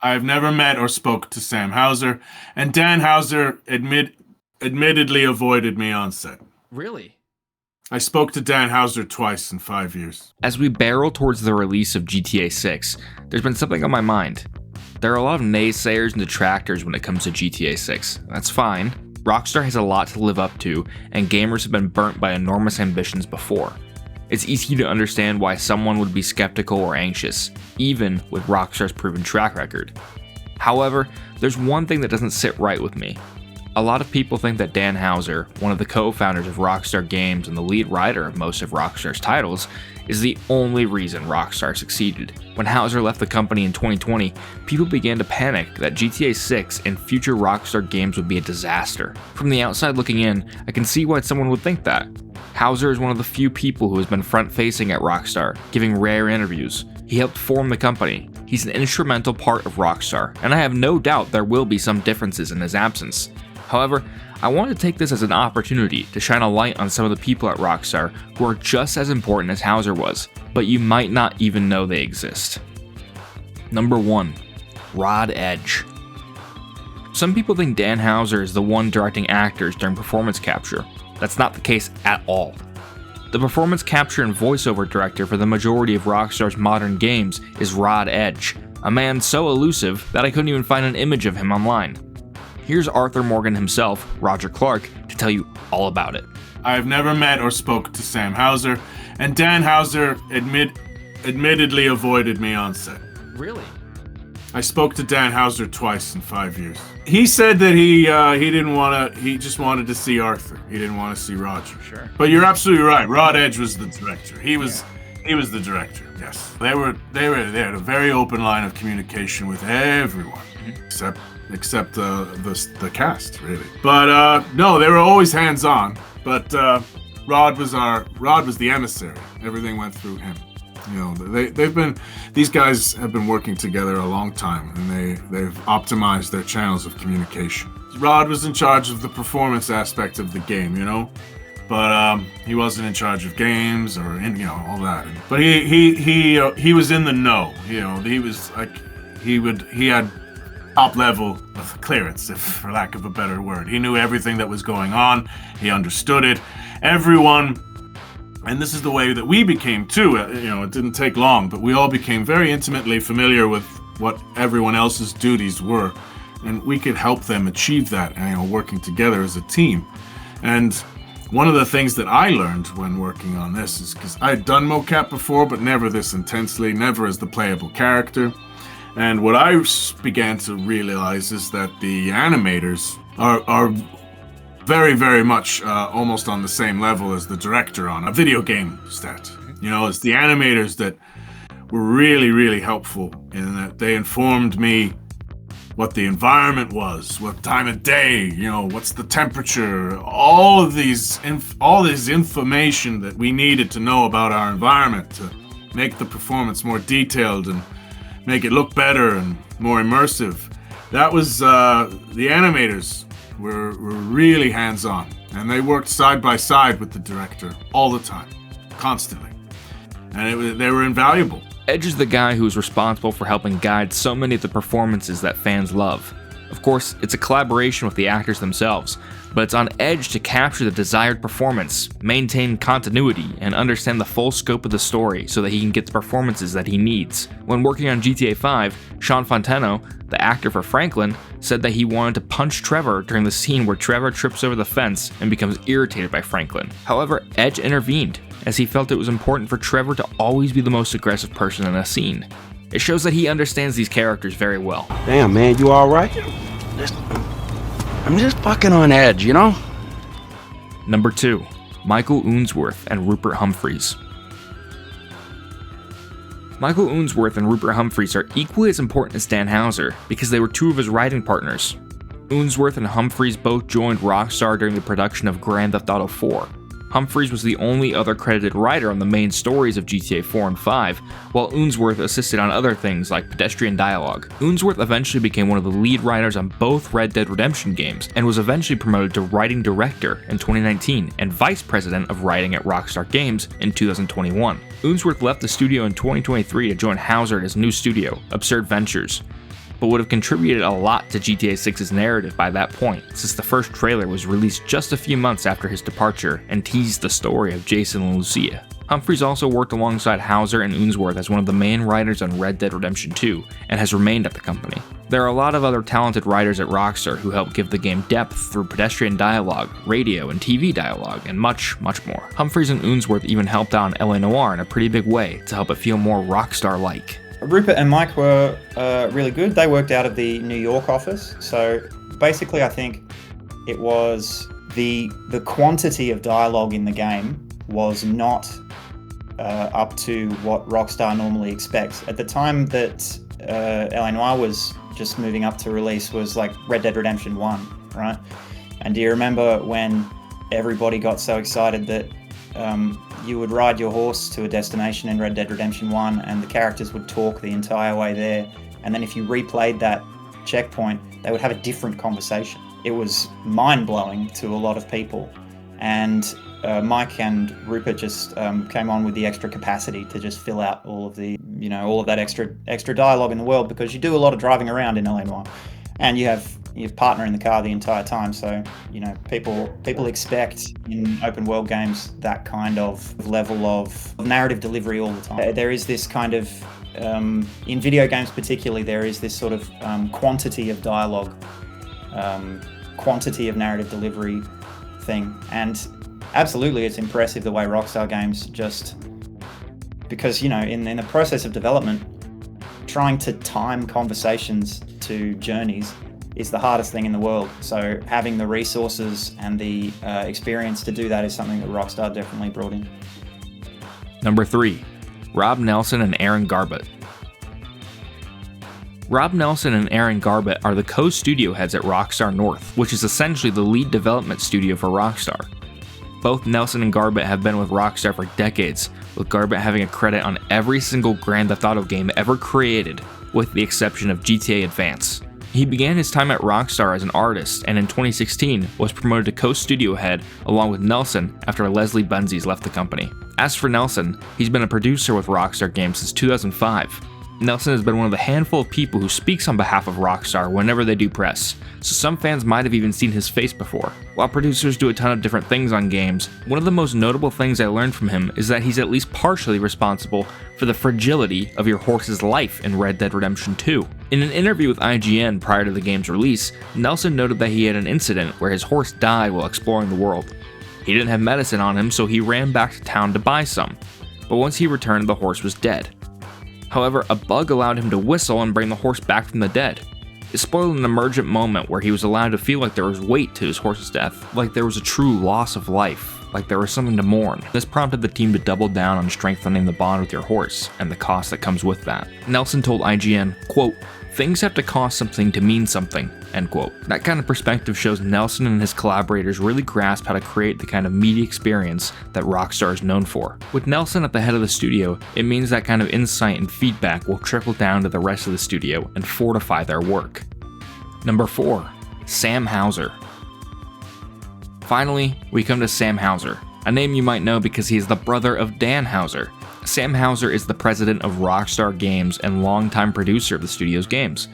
I have never met or spoke to Sam Houser, and Dan Houser admittedly avoided me on set. Really? I spoke to Dan Houser twice in 5 years. As we barrel towards the release of GTA 6, there's been something on my mind. There are a lot of naysayers and detractors when it comes to GTA 6. That's fine. Rockstar has a lot to live up to, and gamers have been burnt by enormous ambitions before. It's easy to understand why someone would be skeptical or anxious, even with Rockstar's proven track record. However, there's one thing that doesn't sit right with me. A lot of people think that Dan Houser, one of the co-founders of Rockstar Games and the lead writer of most of Rockstar's titles, is the only reason Rockstar succeeded. When Houser left the company in 2020, people began to panic that GTA 6 and future Rockstar games would be a disaster. From the outside looking in, I can see why someone would think that. Houser is one of the few people who has been front-facing at Rockstar, giving rare interviews. He helped form the company. He's an instrumental part of Rockstar, and I have no doubt there will be some differences in his absence. However, I want to take this as an opportunity to shine a light on some of the people at Rockstar who are just as important as Houser was, but you might not even know they exist. Number 1. Rod Edge. Some people think Dan Houser is the one directing actors during performance capture. That's not the case at all. The performance capture and voiceover director for the majority of Rockstar's modern games is Rod Edge, a man so elusive that I couldn't even find an image of him online. Here's Arthur Morgan himself, Roger Clark, to tell you all about it. I have never met or spoke to Sam Houser, and Dan Houser admittedly avoided me on set. Really? I spoke to Dan Houser twice in 5 years. He said that he didn't want to. He just wanted to see Arthur. He didn't want to see Roger. Sure. But you're absolutely right. Rod Edge was the director. He was the director. Yes. They had a very open line of communication with everyone, except the cast, really. But no, they were always hands on. But Rod was the emissary. Everything went through him. You know, these guys have been working together a long time, and they've optimized their channels of communication. Rod was in charge of the performance aspect of the game, you know, but he wasn't in charge of games or all that. But he was in the know. You know, he was like he had top level of clearance, if for lack of a better word. He knew everything that was going on. He understood it. Everyone. And this is the way that we became too. It didn't take long, but we all became very intimately familiar with what everyone else's duties were, and we could help them achieve that. Working together as a team. And one of the things that I learned when working on this is because I had done mocap before, but never this intensely, never as the playable character. And what I began to realize is that the animators are very, very much almost on the same level as the director on a video game set. It's the animators that were really, really helpful in that they informed me what the environment was, what time of day, what's the temperature, all this information that we needed to know about our environment to make the performance more detailed and make it look better and more immersive. That was the animators were really hands-on, and they worked side by side with the director all the time, constantly, and they were invaluable. Edge is the guy who is responsible for helping guide so many of the performances that fans love. Of course, it's a collaboration with the actors themselves, but it's on Edge to capture the desired performance, maintain continuity, and understand the full scope of the story so that he can get the performances that he needs. When working on GTA 5, Sean Fontano, the actor for Franklin, said that he wanted to punch Trevor during the scene where Trevor trips over the fence and becomes irritated by Franklin. However, Edge intervened, as he felt it was important for Trevor to always be the most aggressive person in a scene. It shows that he understands these characters very well. Damn, man, you alright? I'm just fucking on edge, you know? Number 2. Michael Unsworth and Rupert Humphreys. Michael Unsworth and Rupert Humphreys are equally as important as Dan Houser because they were two of his writing partners. Unsworth and Humphreys both joined Rockstar during the production of Grand Theft Auto 4. Humphreys was the only other credited writer on the main stories of GTA 4 and 5, while Unsworth assisted on other things like pedestrian dialogue. Unsworth eventually became one of the lead writers on both Red Dead Redemption games, and was eventually promoted to writing director in 2019 and vice president of writing at Rockstar Games in 2021. Unsworth left the studio in 2023 to join Houser at his new studio, Absurd Ventures. but would have contributed a lot to GTA 6's narrative by that point, since the first trailer was released just a few months after his departure and teased the story of Jason and Lucia. Humphreys also worked alongside Hauser and Unsworth as one of the main writers on Red Dead Redemption 2 and has remained at the company. There are a lot of other talented writers at Rockstar who help give the game depth through pedestrian dialogue, radio and TV dialogue, and much, much more. Humphreys and Unsworth even helped out on LA Noire in a pretty big way to help it feel more Rockstar-like. Rupert and Mike were really good. They worked out of the New York office, so basically I think it was the quantity of dialogue in the game was not up to what Rockstar normally expects. At the time that LA Noire was just moving up to release was like Red Dead Redemption 1, right? And do you remember when everybody got so excited that you would ride your horse to a destination in Red Dead Redemption 1 and the characters would talk the entire way there, and then if you replayed that checkpoint, they would have a different conversation. It was mind-blowing to a lot of people, and Mike and Rupert just came on with the extra capacity to just fill out all of that extra dialogue in the world, because you do a lot of driving around in LA Noire, and you have your partner in the car the entire time. So people expect in open world games that kind of level of narrative delivery all the time. There is this kind of in video games particularly, there is this sort of quantity of dialogue, quantity of narrative delivery thing, and absolutely, it's impressive the way Rockstar Games just, because, in the process of development, trying to time conversations to journeys is the hardest thing in the world. So having the resources and the experience to do that is something that Rockstar definitely brought in. Number 3. Rob Nelson and Aaron Garbett. Rob Nelson and Aaron Garbett are the co-studio heads at Rockstar North, which is essentially the lead development studio for Rockstar. Both Nelson and Garbett have been with Rockstar for decades, with Garbett having a credit on every single Grand Theft Auto game ever created, with the exception of GTA Advance. He began his time at Rockstar as an artist, and in 2016 was promoted to co-studio head along with Nelson after Leslie Benzies left the company. As for Nelson, he's been a producer with Rockstar Games since 2005. Nelson has been one of the handful of people who speaks on behalf of Rockstar whenever they do press, so some fans might have even seen his face before. While producers do a ton of different things on games, one of the most notable things I learned from him is that he's at least partially responsible for the fragility of your horse's life in Red Dead Redemption 2. In an interview with IGN prior to the game's release, Nelson noted that he had an incident where his horse died while exploring the world. He didn't have medicine on him, so he ran back to town to buy some, but once he returned, the horse was dead. However, a bug allowed him to whistle and bring the horse back from the dead. It spoiled an emergent moment where he was allowed to feel like there was weight to his horse's death, like there was a true loss of life, like there was something to mourn. This prompted the team to double down on strengthening the bond with your horse, and the cost that comes with that. Nelson told IGN, quote, "Things have to cost something to mean something," end quote. That kind of perspective shows Nelson and his collaborators really grasp how to create the kind of media experience that Rockstar is known for. With Nelson at the head of the studio, it means that kind of insight and feedback will trickle down to the rest of the studio and fortify their work. Number 4. Sam Hauser. Finally, we come to Sam Hauser, a name you might know because he is the brother of Dan Hauser. Sam Hauser is the president of Rockstar Games and longtime producer of the studio's games.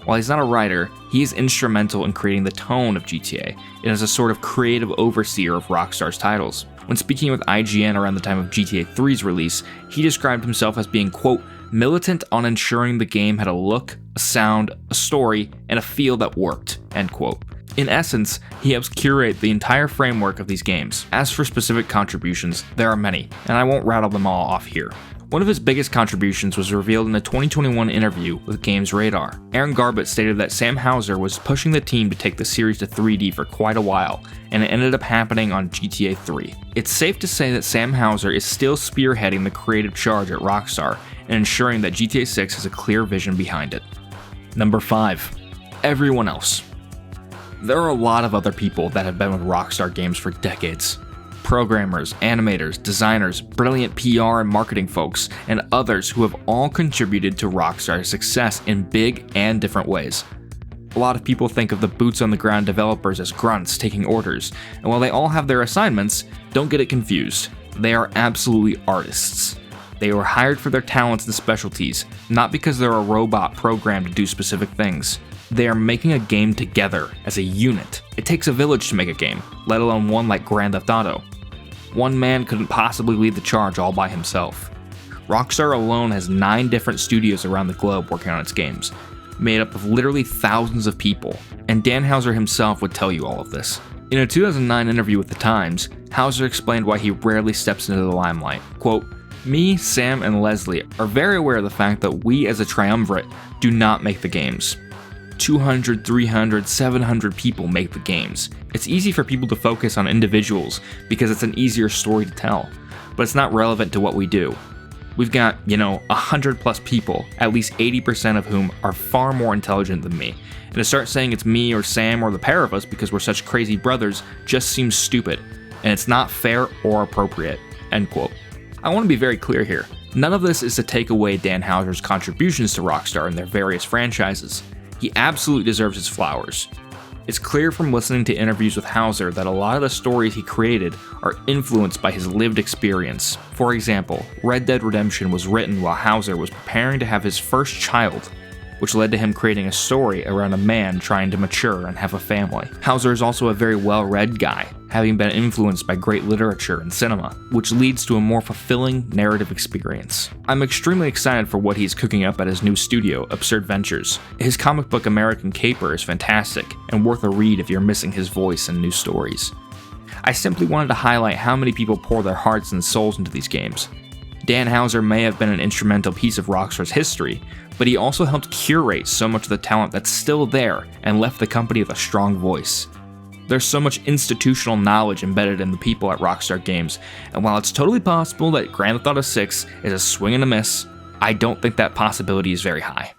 While he's not a writer, he is instrumental in creating the tone of GTA and is a sort of creative overseer of Rockstar's titles. When speaking with IGN around the time of GTA 3's release, he described himself as being, quote, "militant on ensuring the game had a look, a sound, a story, and a feel that worked," end quote. In essence, he helps curate the entire framework of these games. As for specific contributions, there are many, and I won't rattle them all off here. One of his biggest contributions was revealed in a 2021 interview with Games Radar. Aaron Garbett stated that Sam Hauser was pushing the team to take the series to 3D for quite a while, and it ended up happening on GTA 3. It's safe to say that Sam Hauser is still spearheading the creative charge at Rockstar and ensuring that GTA 6 has a clear vision behind it. Number 5. Everyone else. There are a lot of other people that have been with Rockstar Games for decades. Programmers, animators, designers, brilliant PR and marketing folks, and others who have all contributed to Rockstar's success in big and different ways. A lot of people think of the boots on the ground developers as grunts taking orders, and while they all have their assignments, don't get it confused. They are absolutely artists. They were hired for their talents and specialties, not because they're a robot programmed to do specific things. They are making a game together, as a unit. It takes a village to make a game, let alone one like Grand Theft Auto. One man couldn't possibly lead the charge all by himself. Rockstar alone has 9 different studios around the globe working on its games, made up of literally thousands of people, and Dan Houser himself would tell you all of this. In a 2009 interview with The Times, Houser explained why he rarely steps into the limelight. Quote, "Me, Sam, and Leslie are very aware of the fact that we as a triumvirate do not make the games. 200, 300, 700 people make the games. It's easy for people to focus on individuals because it's an easier story to tell, but it's not relevant to what we do. We've got, 100 plus people, at least 80% of whom are far more intelligent than me. And to start saying it's me or Sam or the pair of us because we're such crazy brothers just seems stupid, and it's not fair or appropriate." End quote. I want to be very clear here. None of this is to take away Dan Houser's contributions to Rockstar and their various franchises. He absolutely deserves his flowers. It's clear from listening to interviews with Houser that a lot of the stories he created are influenced by his lived experience. For example, Red Dead Redemption was written while Houser was preparing to have his first child, which led to him creating a story around a man trying to mature and have a family. Houser is also a very well-read guy, having been influenced by great literature and cinema, which leads to a more fulfilling narrative experience. I'm extremely excited for what he's cooking up at his new studio, Absurd Ventures. His comic book American Caper is fantastic, and worth a read if you're missing his voice and new stories. I simply wanted to highlight how many people pour their hearts and souls into these games. Dan Houser may have been an instrumental piece of Rockstar's history, but he also helped curate so much of the talent that's still there and left the company with a strong voice. There's so much institutional knowledge embedded in the people at Rockstar Games, and while it's totally possible that Grand Theft Auto 6 is a swing and a miss, I don't think that possibility is very high.